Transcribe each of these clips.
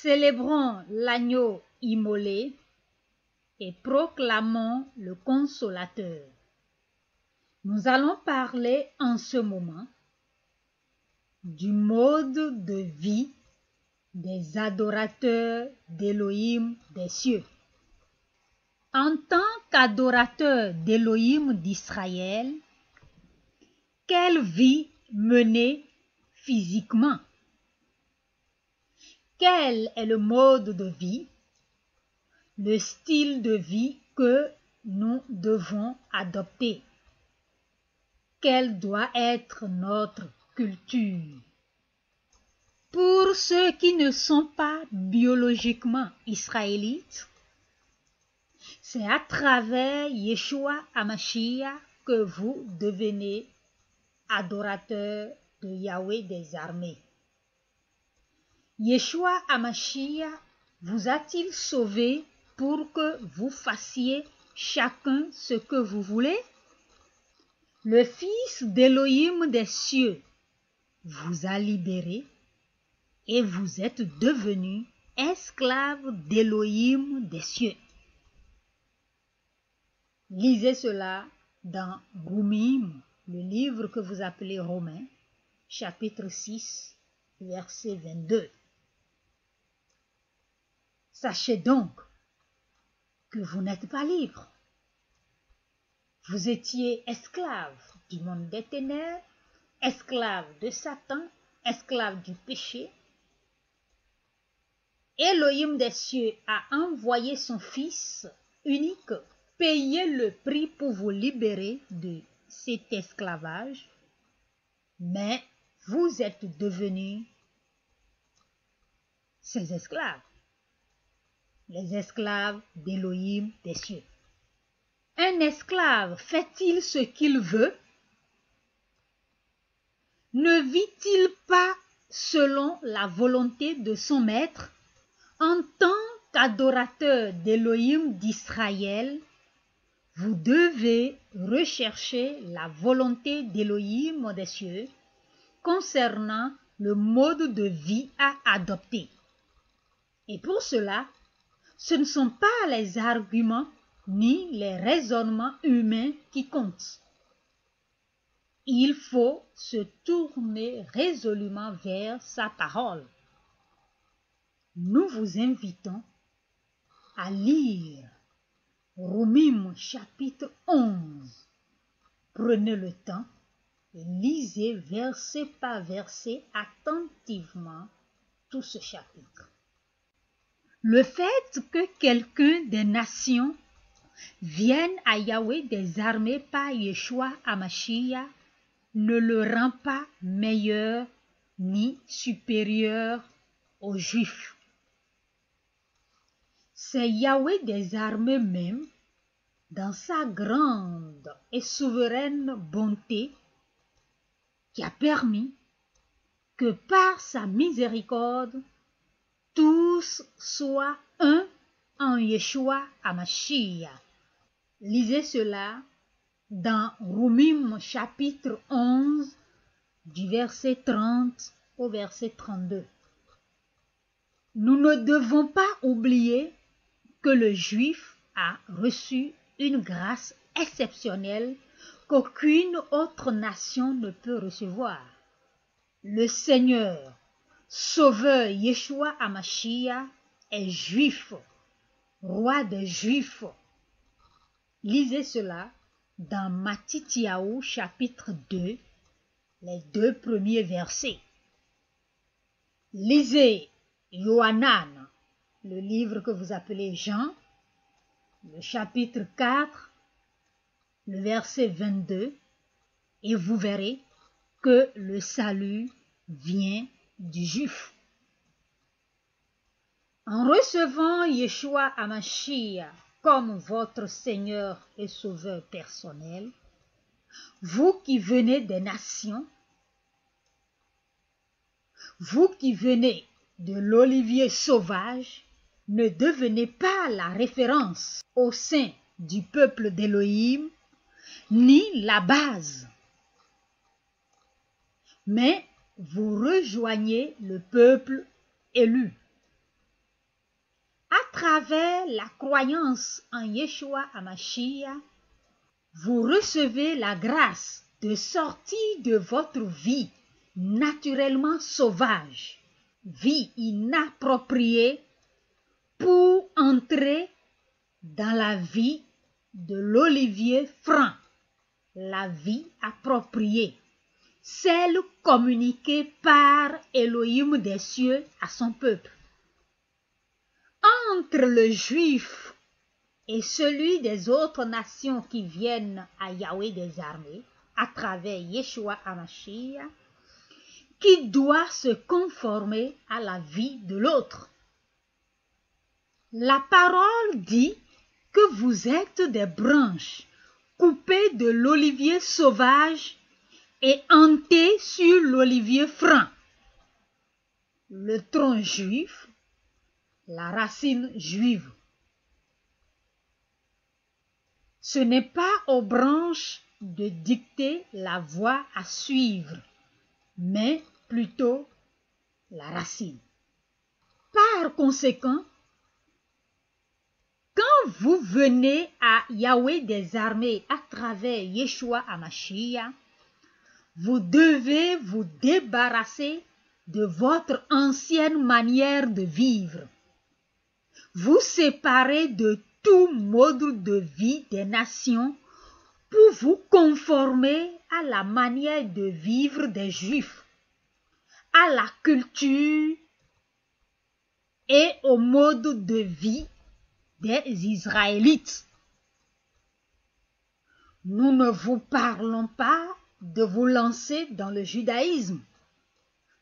Célébrons l'agneau immolé et proclamons le consolateur. Nous allons parler en ce moment du mode de vie des adorateurs d'Élohim des cieux. En tant qu'adorateurs d'Élohim d'Israël, quelle vie mener physiquement? Quel est le mode de vie, le style de vie que nous devons adopter? Quelle doit être notre culture? Pour ceux qui ne sont pas biologiquement israélites, c'est à travers Yeshua HaMashiach que vous devenez adorateur de Yahweh des armées. Yeshua HaMashiach vous a-t-il sauvé pour que vous fassiez chacun ce que vous voulez? Le Fils d'Élohim des cieux vous a libéré et vous êtes devenus esclaves d'Élohim des cieux. Lisez cela dans Roumim, le livre que vous appelez Romains, chapitre 6, verset 22. Sachez donc que vous n'êtes pas libres. Vous étiez esclaves du monde des ténèbres, esclaves de Satan, esclaves du péché. Élohim des cieux a envoyé son Fils unique, payer le prix pour vous libérer de cet esclavage, mais vous êtes devenus ces esclaves, les esclaves d'Élohim des cieux. Un esclave fait-il ce qu'il veut? Ne vit-il pas selon la volonté de son maître? En tant qu'adorateur d'Élohim d'Israël, vous devez rechercher la volonté d'Élohim des cieux concernant le mode de vie à adopter. Et pour cela, ce ne sont pas les arguments ni les raisonnements humains qui comptent. Il faut se tourner résolument vers sa parole. Nous vous invitons à lire Roumim chapitre 11. Prenez le temps et lisez verset par verset attentivement tout ce chapitre. Le fait que quelqu'un des nations vienne à Yahweh des armées par Yeshua HaMashiach ne le rend pas meilleur ni supérieur aux Juifs. C'est Yahweh des armées même, dans sa grande et souveraine bonté, qui a permis que par sa miséricorde, tous soient un en Yeshua HaMashiach. Lisez cela dans Roumim chapitre 11, du verset 30 au verset 32. Nous ne devons pas oublier que le Juif a reçu une grâce exceptionnelle qu'aucune autre nation ne peut recevoir. Le Seigneur, Sauveur Yeshua HaMashiach est Juif, Roi des Juifs. Lisez cela dans Mattityahu chapitre 2, les 2 premiers versets. Lisez Yohanan, le livre que vous appelez Jean, le chapitre 4, le verset 22, et vous verrez que le salut vient du Juif. En recevant Yeshua HaMashiach comme votre Seigneur et Sauveur personnel, vous qui venez des nations, vous qui venez de l'olivier sauvage, ne devenez pas la référence au sein du peuple d'Élohim, ni la base, mais vous rejoignez le peuple élu. À travers la croyance en Yeshua HaMashiach, vous recevez la grâce de sortir de votre vie naturellement sauvage, vie inappropriée, pour entrer dans la vie de l'olivier franc, la vie appropriée, celle communiquée par Elohim des cieux à son peuple. Entre le juif et celui des autres nations qui viennent à Yahweh des armées, à travers Yeshua HaMashiach, qui doit se conformer à la vie de l'autre. La parole dit que vous êtes des branches coupées de l'olivier sauvage et hantées sur l'olivier franc. Le tronc juif, la racine juive. Ce n'est pas aux branches de dicter la voie à suivre, mais plutôt la racine. Par conséquent, quand vous venez à Yahweh des armées à travers Yeshua HaMashiach, vous devez vous débarrasser de votre ancienne manière de vivre, vous séparer de tout mode de vie des nations pour vous conformer à la manière de vivre des Juifs, à la culture et au mode de vie des Israélites. Nous ne vous parlons pas de vous lancer dans le judaïsme,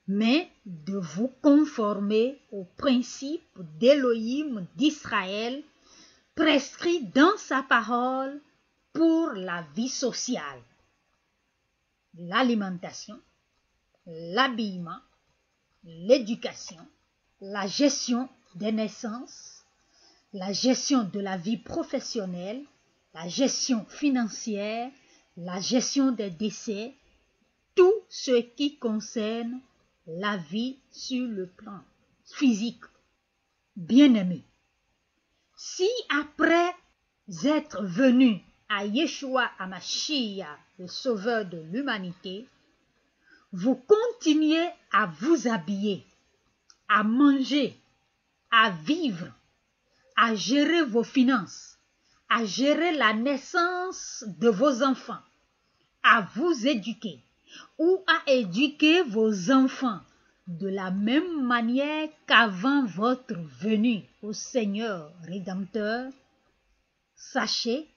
mais de vous conformer aux principes d'Élohim d'Israël prescrits dans sa parole pour la vie sociale, l'alimentation, l'habillement, l'éducation, la gestion des naissances, la gestion de la vie professionnelle, la gestion financière, la gestion des décès, tout ce qui concerne la vie sur le plan physique. Bien-aimés, si après être venu à Yeshua HaMashiach, le sauveur de l'humanité, vous continuez à vous habiller, à manger, à vivre, à gérer vos finances, à gérer la naissance de vos enfants, à vous éduquer ou à éduquer vos enfants de la même manière qu'avant votre venue au Seigneur Rédempteur, sachez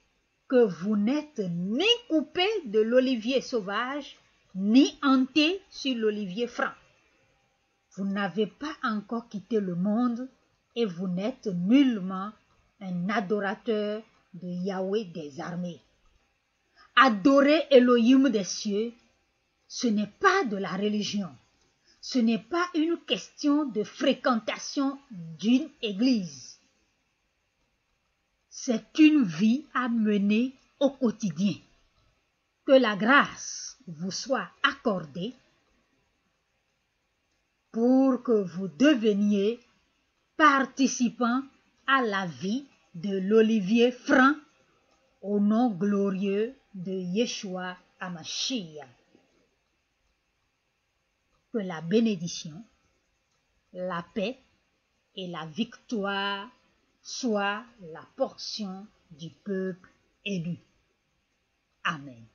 que vous n'êtes ni coupé de l'olivier sauvage, ni hanté sur l'olivier franc. Vous n'avez pas encore quitté le monde et vous n'êtes nullement un adorateur de Yahweh des armées. Adorer Elohim des cieux, ce n'est pas de la religion. Ce n'est pas une question de fréquentation d'une église. C'est une vie à mener au quotidien. Que la grâce vous soit accordée pour que vous deveniez participant à la vie de l'olivier franc au nom glorieux de Yeshua HaMashiach. Que la bénédiction, la paix et la victoire soient la portion du peuple élu. Amen.